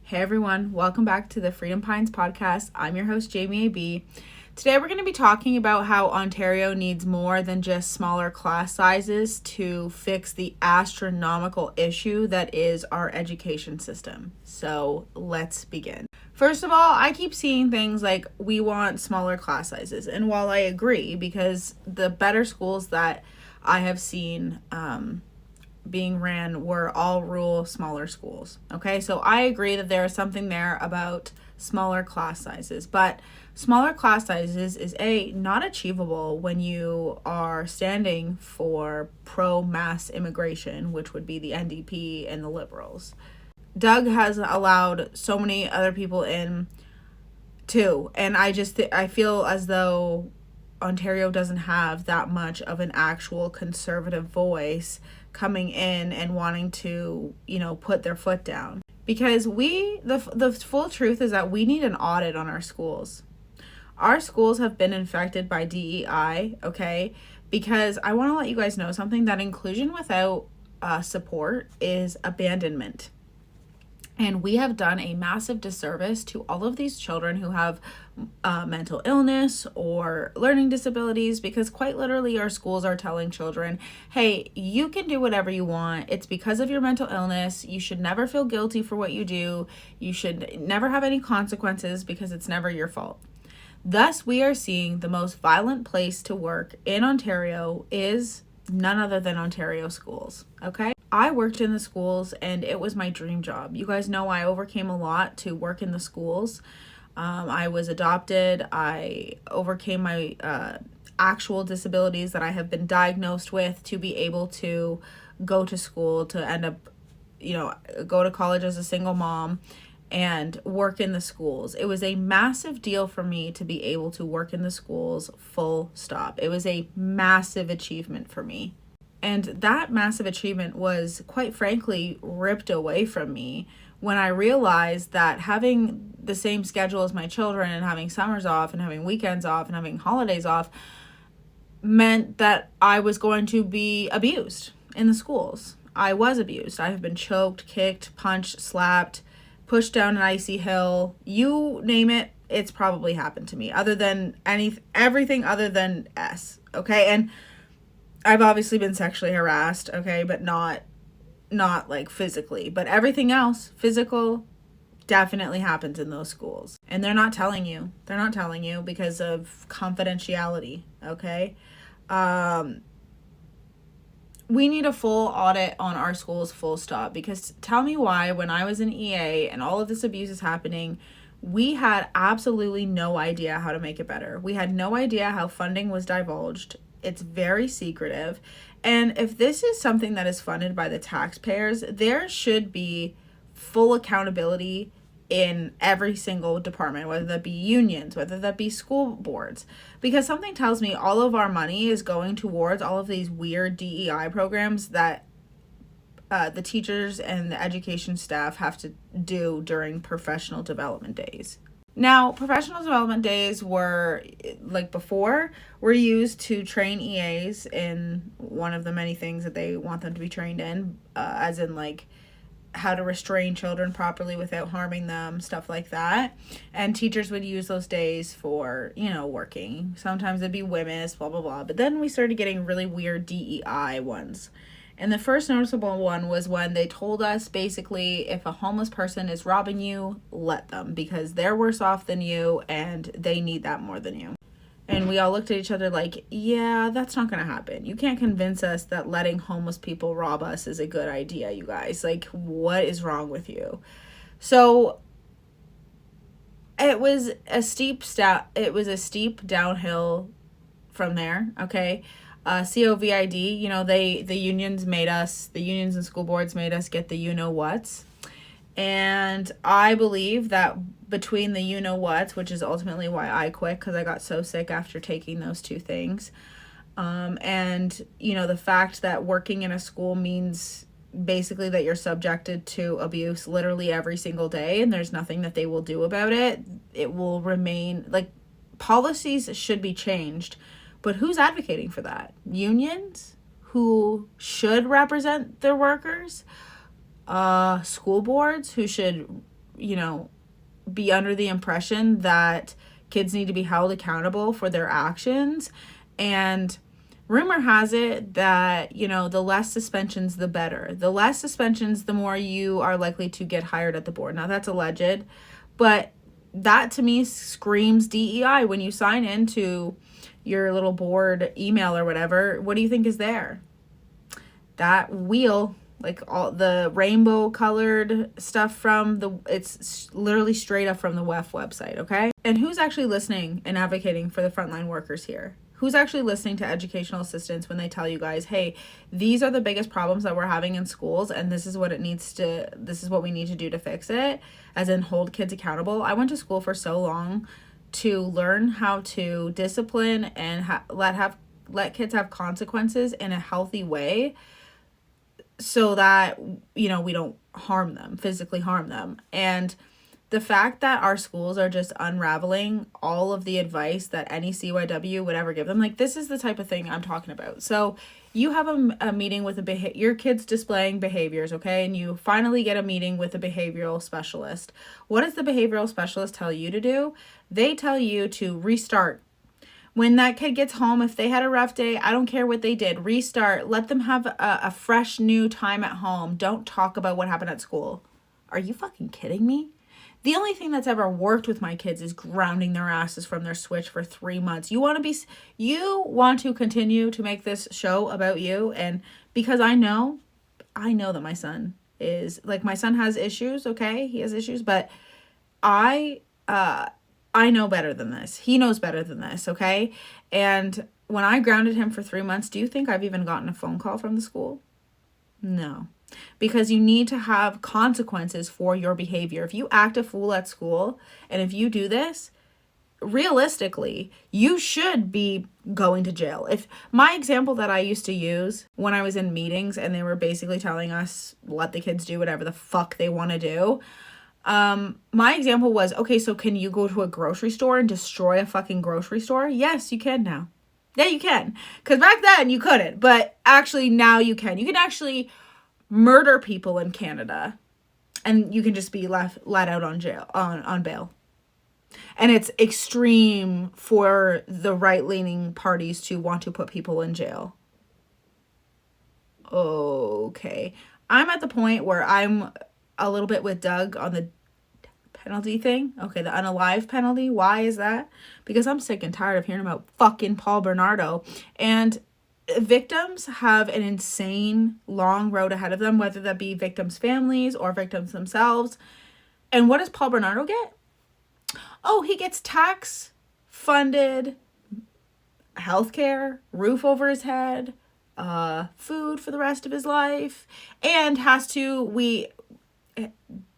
Hey everyone, welcome back to the Freedom Pines podcast. I'm your host, Jamie A.B. Today we're going to be talking about how Ontario needs more than just smaller class sizes to fix the astronomical issue that is our education system. So let's begin. First of all, I keep seeing things like we want smaller class sizes. And while I agree, because the better schools that I have seen being ran were all rural smaller schools. Okay, so I agree that there is something there about smaller class sizes, but smaller class sizes is not achievable when you are standing for pro-mass immigration, which would be the NDP and the Liberals. Doug has allowed so many other people in too, and I feel as though Ontario doesn't have that much of an actual conservative voice coming in and wanting to, put their foot down. Because the full truth is that we need an audit on our schools. Our schools have been infected by DEI, okay? Because I want to let you guys know something, that inclusion without support is abandonment. And we have done a massive disservice to all of these children who have mental illness or learning disabilities, because quite literally our schools are telling children, hey, you can do whatever you want. It's because of your mental illness. You should never feel guilty for what you do. You should never have any consequences because it's never your fault. Thus, we are seeing the most violent place to work in Ontario is none other than Ontario schools, okay? I worked in the schools and it was my dream job. You guys know I overcame a lot to work in the schools. I was adopted. I overcame my actual disabilities that I have been diagnosed with to be able to go to school, to end up, go to college as a single mom and work in the schools. It was a massive deal for me to be able to work in the schools, full stop. It was a massive achievement for me. And that massive achievement was, quite frankly, ripped away from me when I realized that having the same schedule as my children and having summers off and having weekends off and having holidays off meant that I was going to be abused in the schools. I was abused. I have been choked, kicked, punched, slapped, pushed down an icy hill. You name it, it's probably happened to me. Everything other than S. Okay, and I've obviously been sexually harassed, okay, but not like physically. But everything else, physical, definitely happens in those schools. And they're not telling you. They're not telling you because of confidentiality, okay? We need a full audit on our schools, full stop. Because tell me why, when I was in EA and all of this abuse is happening, we had absolutely no idea how to make it better. We had no idea how funding was divulged. It's very secretive. And if this is something that is funded by the taxpayers, there should be full accountability in every single department, whether that be unions, whether that be school boards. Because something tells me all of our money is going towards all of these weird DEI programs that the teachers and the education staff have to do during professional development days. Now, professional development days were used to train EAs in one of the many things that they want them to be trained in, as in like how to restrain children properly without harming them, stuff like that. And teachers would use those days for, working. Sometimes it'd be women's, blah, blah, blah. But then we started getting really weird DEI ones. And the first noticeable one was when they told us, basically, if a homeless person is robbing you, let them, because they're worse off than you and they need that more than you. And we all looked at each other like, yeah, that's not going to happen. You can't convince us that letting homeless people rob us is a good idea, you guys. Like, what is wrong with you? So it was a steep downhill from there, okay? COVID, the unions and school boards made us get the you-know-whats. And I believe that between the you-know-whats, which is ultimately why I quit, because I got so sick after taking those two things, and, the fact that working in a school means basically that you're subjected to abuse literally every single day, and there's nothing that they will do about it. It will remain, like, policies should be changed. But who's advocating for that? Unions who should represent their workers? School boards who should be under the impression that kids need to be held accountable for their actions. And rumor has it that, the less suspensions, the better. The less suspensions, the more you are likely to get hired at the board. Now, that's alleged, but that to me screams DEI. When you sign into your little board email or whatever, what do you think is there? That wheel, like all the rainbow colored stuff it's literally straight up from the WEF website, okay? And who's actually listening and advocating for the frontline workers here? Who's actually listening to educational assistants when they tell you guys, hey, these are the biggest problems that we're having in schools, and this is what we need to do to fix it, as in hold kids accountable. I went to school for so long to learn how to discipline and let kids have consequences in a healthy way, so that, we don't physically harm them. And the fact that our schools are just unraveling all of the advice that any CYW would ever give them, like, this is the type of thing I'm talking about. So you have a meeting with your kid's displaying behaviors, okay? And you finally get a meeting with a behavioral specialist. What does the behavioral specialist tell you to do? They tell you to restart. When that kid gets home, if they had a rough day, I don't care what they did, restart. Let them have a fresh new time at home. Don't talk about what happened at school. Are you fucking kidding me? The only thing that's ever worked with my kids is grounding their asses from their Switch for 3 months. You want to continue to make this show about you, and because I know that my son has issues, okay? He has issues, but I know better than this. He knows better than this, okay? And when I grounded him for 3 months, do you think I've even gotten a phone call from the school? No. Because you need to have consequences for your behavior. If you act a fool at school, and if you do this, realistically, you should be going to jail. If my example that I used to use when I was in meetings and they were basically telling us, let the kids do whatever the fuck they want to do. My example was, okay, so can you go to a grocery store and destroy a fucking grocery store? Yes, you can now. Yeah, you can. Because back then you couldn't, but actually now you can. You can actually murder people in Canada, and you can just be let out on bail. And it's extreme for the right-leaning parties to want to put people in jail. Okay. I'm at the point where I'm a little bit with Doug on the penalty thing. Okay, the unalive penalty. Why is that? Because I'm sick and tired of hearing about fucking Paul Bernardo. And victims have an insane long road ahead of them, whether that be victims' families or victims themselves. And what does Paul Bernardo get? Oh, he gets tax-funded healthcare, roof over his head, food for the rest of his life, and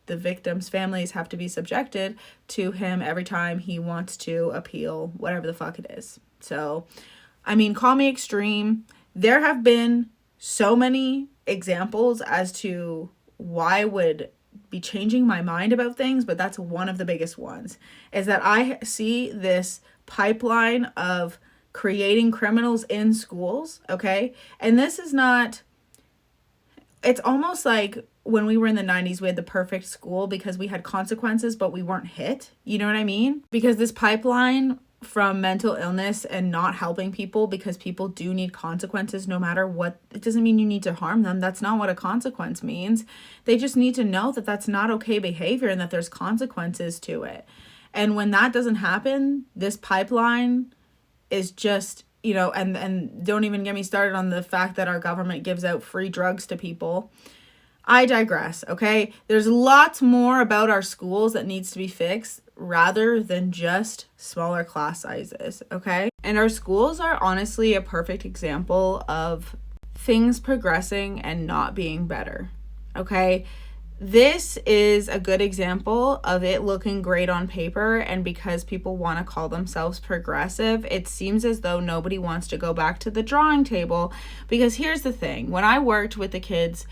the victims' families have to be subjected to him every time he wants to appeal whatever the fuck it is. So, I mean, call me extreme. There have been so many examples as to why I would be changing my mind about things, but that's one of the biggest ones, is that I see this pipeline of creating criminals in schools, okay? And this is not, it's almost like when we were in the 90s, we had the perfect school because we had consequences, but we weren't hit. You know what I mean? Because this pipeline from mental illness and not helping people, because people do need consequences no matter what. It doesn't mean you need to harm them. That's not what a consequence means. They just need to know that that's not okay behavior and that there's consequences to it. And when that doesn't happen, this pipeline is just, and don't even get me started on the fact that our government gives out free drugs to people. I digress, okay? There's lots more about our schools that needs to be fixed rather than just smaller class sizes, okay? And our schools are honestly a perfect example of things progressing and not being better, okay? This is a good example of it looking great on paper, and because people want to call themselves progressive, it seems as though nobody wants to go back to the drawing table. Because here's the thing, when I worked with the kids,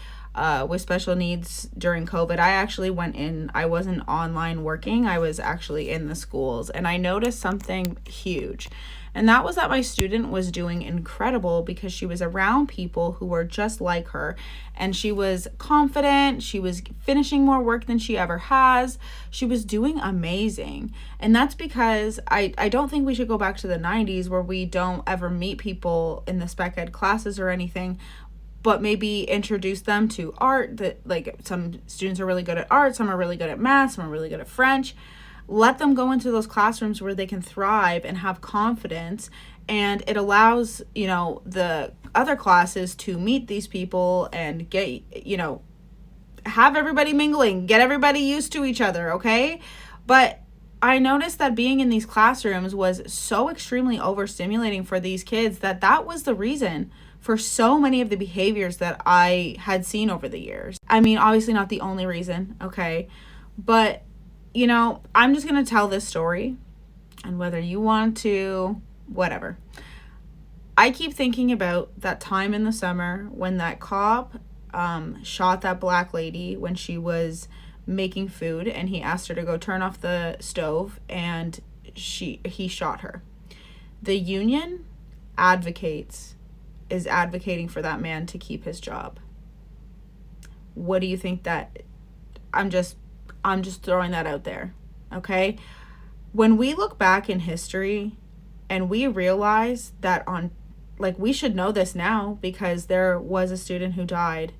with special needs during COVID. I actually I wasn't online working, I was actually in the schools, and I noticed something huge. And that was that my student was doing incredible because she was around people who were just like her. And she was confident. She was finishing more work than she ever has. She was doing amazing. And that's because I don't think we should go back to the 90s where we don't ever meet people in the spec ed classes or anything, but maybe introduce them to art. That, like, some students are really good at art, some are really good at math, some are really good at French. Let them go into those classrooms where they can thrive and have confidence, and it allows, the other classes to meet these people and get, have everybody mingling, get everybody used to each other, okay? But I noticed that being in these classrooms was so extremely overstimulating for these kids that was the reason for so many of the behaviors that I had seen over the years. I mean, obviously not the only reason, okay? But I'm just going to tell this story, and whether you want to, whatever. I keep thinking about that time in the summer when that cop shot that black lady when she was making food, and he asked her to go turn off the stove, and he shot her. The union is advocating for that man to keep his job. What do you think that... I'm just throwing that out there, okay? When we look back in history and we realize that we should know this now because there was a student who died,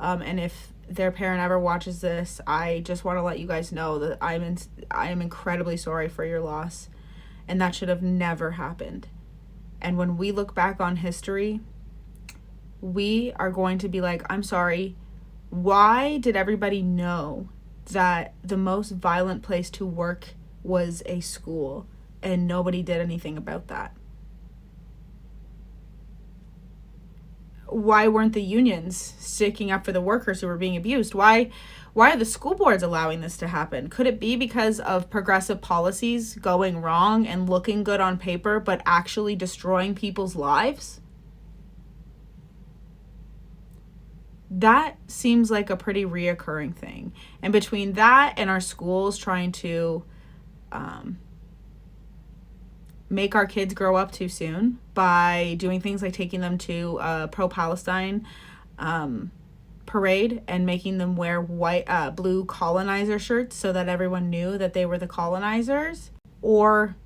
and if their parent ever watches this, I just want to let you guys know that I am incredibly sorry for your loss, and that should have never happened. And when we look back on history, we are going to be like, I'm sorry, why did everybody know that the most violent place to work was a school and nobody did anything about that? Why weren't the unions sticking up for the workers who were being abused? Why are the school boards allowing this to happen? Could it be because of progressive policies going wrong and looking good on paper but actually destroying people's lives? That seems like a pretty reoccurring thing. And between that and our schools trying to make our kids grow up too soon by doing things like taking them to a pro-Palestine parade and making them wear blue colonizer shirts so that everyone knew that they were the colonizers, or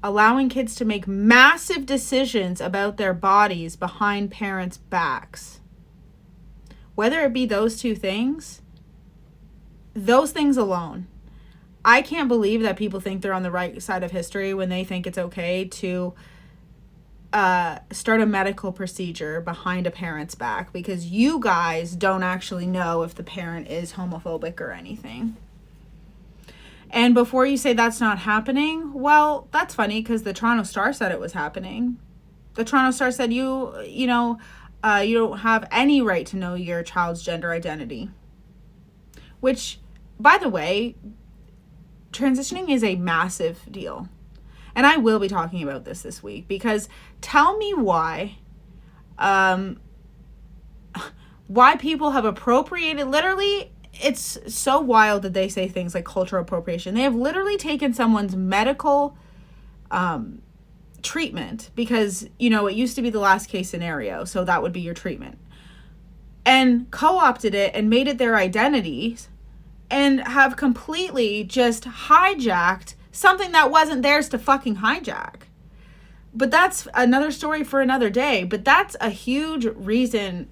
allowing kids to make massive decisions about their bodies behind parents' backs. Whether it be those two things, those things alone, I can't believe that people think they're on the right side of history when they think it's okay to start a medical procedure behind a parent's back because you guys don't actually know if the parent is homophobic or anything. And before you say that's not happening, well, that's funny because the Toronto Star said it was happening. The Toronto Star said you don't have any right to know your child's gender identity. Which, by the way, transitioning is a massive deal. And I will be talking about this week because tell me why people have appropriated, literally, it's so wild that they say things like cultural appropriation. They have literally taken someone's medical treatment because, it used to be the last case scenario, so that would be your treatment, and co-opted it and made it their identities and have completely just hijacked something that wasn't theirs to fucking hijack. But that's another story for another day. But that's a huge reason.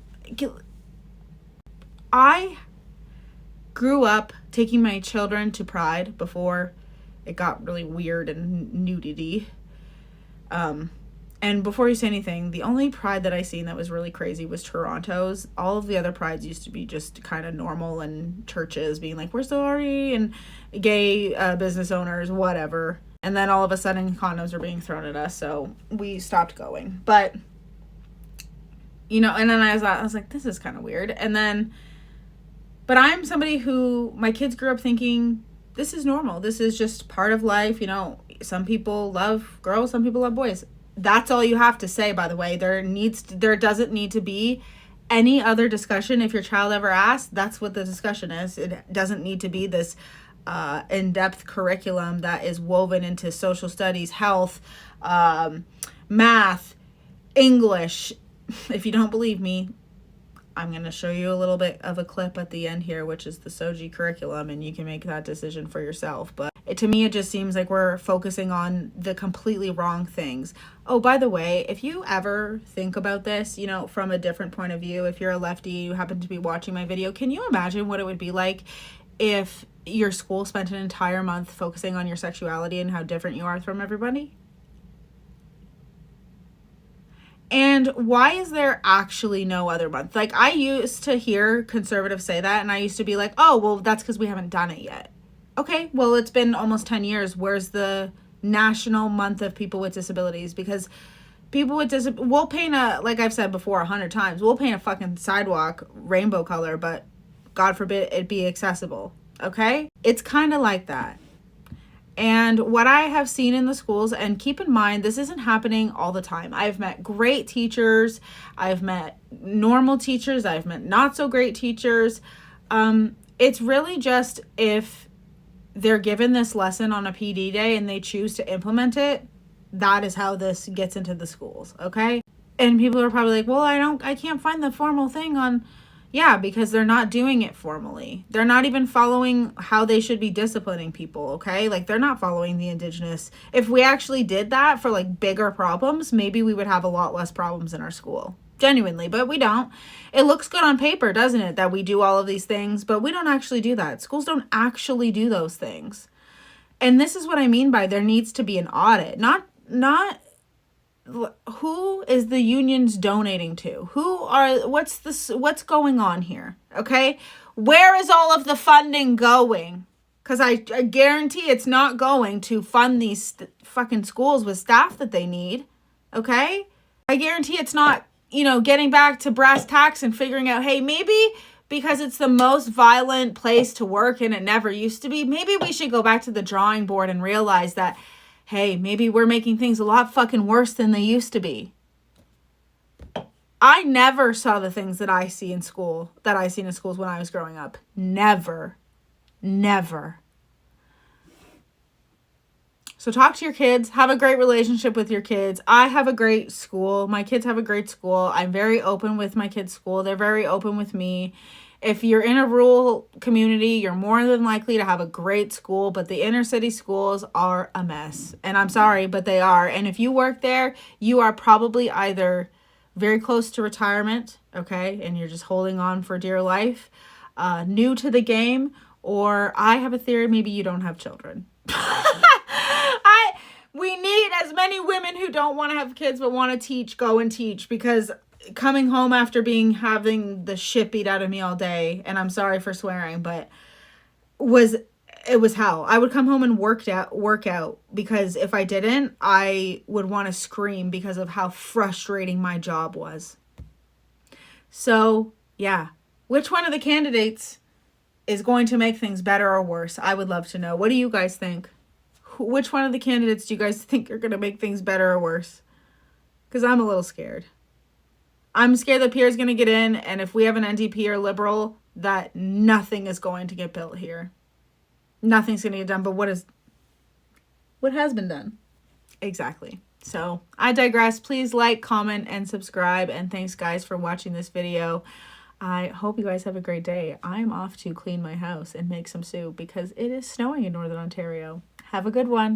I grew up taking my children to Pride before it got really weird and nudity. And before you say anything, the only Pride that I seen that was really crazy was Toronto's. All of the other Prides used to be just kind of normal, and churches being like, we're sorry, and gay business owners, whatever. And then all of a sudden condoms were being thrown at us, so we stopped going. But, and then I was like, this is kind of weird. But I'm somebody who, my kids grew up thinking, this is normal. This is just part of life. Some people love girls, some people love boys. That's all you have to say, by the way. There doesn't need to be any other discussion, if your child ever asks, that's what the discussion is. It doesn't need to be this in-depth curriculum that is woven into social studies, health, math, English. If you don't believe me, I'm going to show you a little bit of a clip at the end here, which is the SOGI curriculum, and you can make that decision for yourself. But to me, it just seems like we're focusing on the completely wrong things. Oh, by the way, if you ever think about this, you know, from a different point of view, if you're a lefty, you happen to be watching my video, can you imagine what it would be like if your school spent an entire month focusing on your sexuality and how different you are from everybody? And why is there actually no other month? Like, I used to hear conservatives say that, and I used to be like, oh, well, that's because we haven't done it yet. Okay, well, it's been almost 10 years. Where's the National Month of People with Disabilities? Because people with we'll paint like I've said before 100 times, we'll paint a fucking sidewalk rainbow color, but God forbid it be accessible, okay? It's kind of like that. And what I have seen in the schools, and keep in mind, this isn't happening all the time. I've met great teachers. I've met normal teachers. I've met not so great teachers. It's really just if they're given this lesson on a PD day and they choose to implement it, that is how this gets into the schools, okay? And people are probably like, well, I can't find the formal thing on... Yeah, because they're not doing it formally. They're not even following how they should be disciplining people, okay? Like, they're not following the Indigenous. If we actually did that for, like, bigger problems, maybe we would have a lot less problems in our school. Genuinely, but we don't. It looks good on paper, doesn't it, that we do all of these things, but we don't actually do that. Schools don't actually do those things. And this is what I mean by there needs to be an audit. Not who is the unions donating to? What's going on here? Okay? Where is all of the funding going? Because I guarantee it's not going to fund these fucking schools with staff that they need. Okay? I guarantee it's not, getting back to brass tacks and figuring out, hey, maybe because it's the most violent place to work and it never used to be, maybe we should go back to the drawing board and realize that, hey, maybe we're making things a lot fucking worse than they used to be. I never saw the things that I seen in schools when I was growing up. Never. So talk to your kids. Have a great relationship with your kids. I have a great school. My kids have a great school. I'm very open with my kids' school. They're very open with me. If you're in a rural community, you're more than likely to have a great school, but the inner city schools are a mess. And I'm sorry, but they are. And if you work there, you are probably either very close to retirement, okay, and you're just holding on for dear life, new to the game, or I have a theory, maybe you don't have children. We need as many women who don't want to have kids but want to teach, go and teach, because coming home after having the shit beat out of me all day, and I'm sorry for swearing, but it was hell. I would come home and work out because if I didn't, I would want to scream because of how frustrating my job was. So, yeah. Which one of the candidates is going to make things better or worse? I would love to know. What do you guys think? Which one of the candidates do you guys think are going to make things better or worse? Because I'm a little scared. I'm scared that Pierre's going to get in, and if we have an NDP or Liberal, that nothing is going to get built here. Nothing's going to get done, but what has been done? Exactly. So, I digress. Please like, comment, and subscribe, and thanks, guys, for watching this video. I hope you guys have a great day. I'm off to clean my house and make some soup because it is snowing in Northern Ontario. Have a good one.